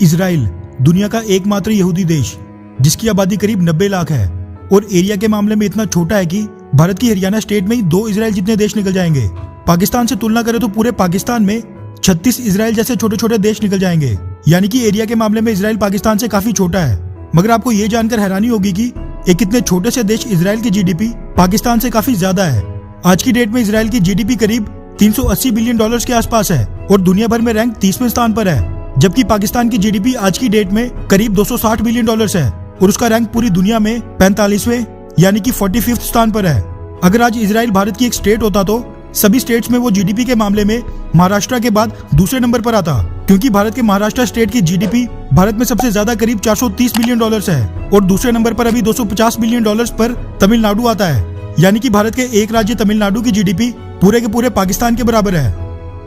Israel दुनिया का एकमात्र यहूदी देश जिसकी आबादी करीब 90 लाख है और एरिया के मामले में इतना छोटा है कि भारत की हरियाणा स्टेट में ही 2 इजराइल जितने देश निकल जाएंगे। पाकिस्तान से तुलना करें तो पूरे पाकिस्तान में 36 इजराइल जैसे छोटे छोटे देश निकल जाएंगे। यानी कि एरिया के मामले में इजराइल पाकिस्तान से काफी छोटा है। मगर आपको ये जानकर हैरानी होगी कि एक इतने छोटे से देश इजराइल की जीडीपी पाकिस्तान से काफी ज्यादा है। आज की डेट में इजराइल की जीडीपी करीब 380 बिलियन डॉलर्स के आसपास है और दुनिया भर में रैंक 30वें स्थान पर है, जबकि पाकिस्तान की जीडीपी आज की डेट में करीब 260 बिलियन डॉलर्स है और उसका रैंक पूरी दुनिया में 45वें यानी कि 45th स्थान पर है। अगर आज इजराइल भारत की एक स्टेट होता तो सभी स्टेट्स में वो जीडीपी के मामले में महाराष्ट्र के बाद दूसरे नंबर पर आता, क्योंकि भारत के महाराष्ट्र स्टेट की जीडीपी भारत में सबसे ज्यादा करीब 430 बिलियन डॉलर्स है और दूसरे नंबर पर अभी 250 बिलियन डॉलर्स पर तमिलनाडु आता है। यानी कि भारत के एक राज्य तमिलनाडु की जीडीपी पूरे के पूरे पाकिस्तान के बराबर है।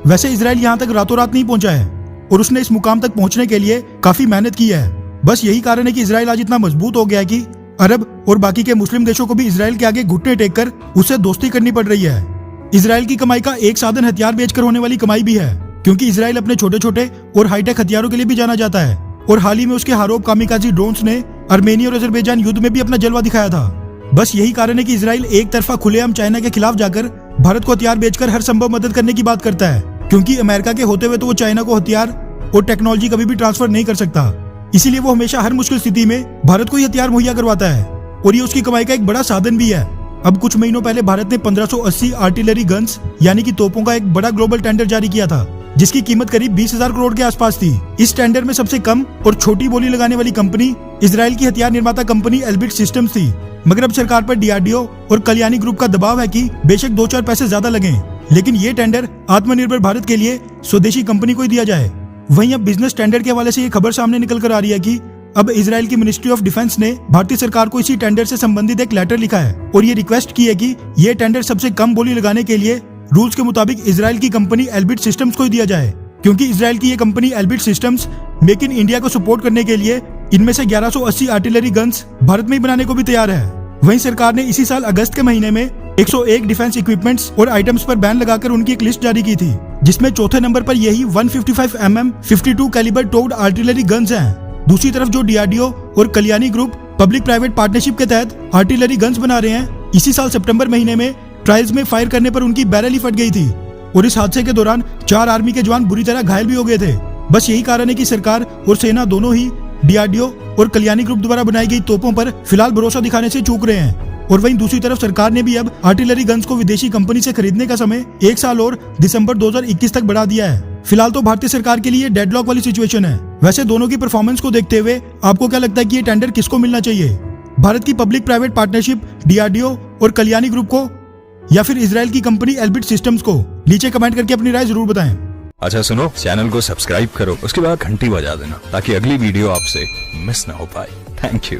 वैसे इजराइल यहाँ तक रातों रात नहीं पहुंचा है और उसने इस मुकाम तक पहुंचने के लिए काफी मेहनत की है। बस यही कारण है कि इजराइल आज इतना मजबूत हो गया है कि अरब और बाकी के मुस्लिम देशों को भी इजराइल के आगे घुटने टेक कर उससे दोस्ती करनी पड़ रही है। इजराइल की कमाई का एक साधन हथियार बेचकर होने वाली कमाई भी है, क्योंकि इजराइल अपने छोटे छोटे और हाईटेक हथियारों के लिए भी जाना जाता है और हाल ही में उसके हारोब कामिकाजी ड्रोन्स ने आर्मेनिया और अजरबैजान युद्ध में भी अपना जलवा दिखाया था। बस यही कारण है कि इजराइल एक तरफा खुलेआम चाइना के खिलाफ जाकर भारत को हथियार बेचकर हर संभव मदद करने की बात करता है, क्योंकि अमेरिका के होते हुए तो वो चाइना को हथियार और टेक्नोलॉजी कभी भी ट्रांसफर नहीं कर सकता। इसीलिए वो हमेशा हर मुश्किल स्थिति में भारत को ही हथियार मुहैया करवाता है और ये उसकी कमाई का एक बड़ा साधन भी है। अब कुछ महीनों पहले भारत ने 1580 आर्टिलरी गन्स यानी कि तोपों का एक बड़ा ग्लोबल टेंडर जारी किया था, जिसकी कीमत करीब 20,000 करोड़ के आसपास थी। इस टेंडर में सबसे कम और छोटी बोली लगाने वाली कंपनी इजराइल की हथियार निर्माता कंपनी एल्बिट सिस्टम्स थी। मगर अब सरकार पर डीआरडीओ और कल्याणी ग्रुप का दबाव है कि बेशक 2-4 पैसे ज्यादा लगे, लेकिन ये टेंडर आत्मनिर्भर भारत के लिए स्वदेशी कंपनी को ही दिया जाए। वहीं अब बिजनेस टेंडर के हवाले से ये खबर सामने निकल कर आ रही है कि अब इजराइल की मिनिस्ट्री ऑफ डिफेंस ने भारतीय सरकार को इसी टेंडर से संबंधित एक लेटर लिखा है और ये रिक्वेस्ट की है कि ये टेंडर सबसे कम बोली लगाने के लिए रूल्स के मुताबिक इजराइल की कंपनी एल्बिट सिस्टम्स को ही दिया जाए, क्योंकि इजराइल की ये company Elbit systems make in India को सपोर्ट करने के लिए इनमें से 1180 आर्टिलरी गन्स भारत में ही बनाने को भी तैयार है। वहीं सरकार ने इसी साल अगस्त के महीने में 101 डिफेंस इक्विपमेंट्स और आइटम्स पर बैन लगाकर उनकी एक लिस्ट जारी की थी, जिसमें चौथे नंबर पर यही 155 mm 52 calibre towed artillery guns हैं। दूसरी तरफ जो डीआरडीओ और Kalyani group public private partnership के तहत आर्टिलरी गन्स बना रहे हैं, इसी साल सितंबर महीने में ट्रायल्स में फायर करने पर उनकी बैरल ही फट गई थी और इस हादसे के दौरान 4 आर्मी के जवान बुरी तरह घायल भी हो गए थे। बस यही कारण है कि सरकार और सेना दोनों ही डीआरडीओ और कल्याणी ग्रुप द्वारा बनाई गई तोपों पर फिलहाल भरोसा दिखाने से चूक रहे हैं। और वहीं दूसरी तरफ सरकार ने भी अब आर्टिलरी गन्स को विदेशी कंपनी से खरीदने का समय 1 साल और दिसंबर 2021 तक बढ़ा दिया है। फिलहाल तो भारतीय सरकार के लिए डेडलॉक वाली सिचुएशन है। वैसे दोनों की परफॉर्मेंस को देखते हुए आपको क्या लगता है कि ये टेंडर किसको मिलना चाहिए, भारत की पब्लिक प्राइवेट पार्टनरशिप डीआरडीओ और कल्याणी ग्रुप को या फिर इजराइल की कंपनी एल्बिट सिस्टम्स को? नीचे कमेंट करके अपनी राय जरूर बताएं। अच्छा सुनो, चैनल को सब्सक्राइब करो, उसके बाद घंटी बजा देना ताकि अगली वीडियो आपसे मिस ना हो पाए। Thank you.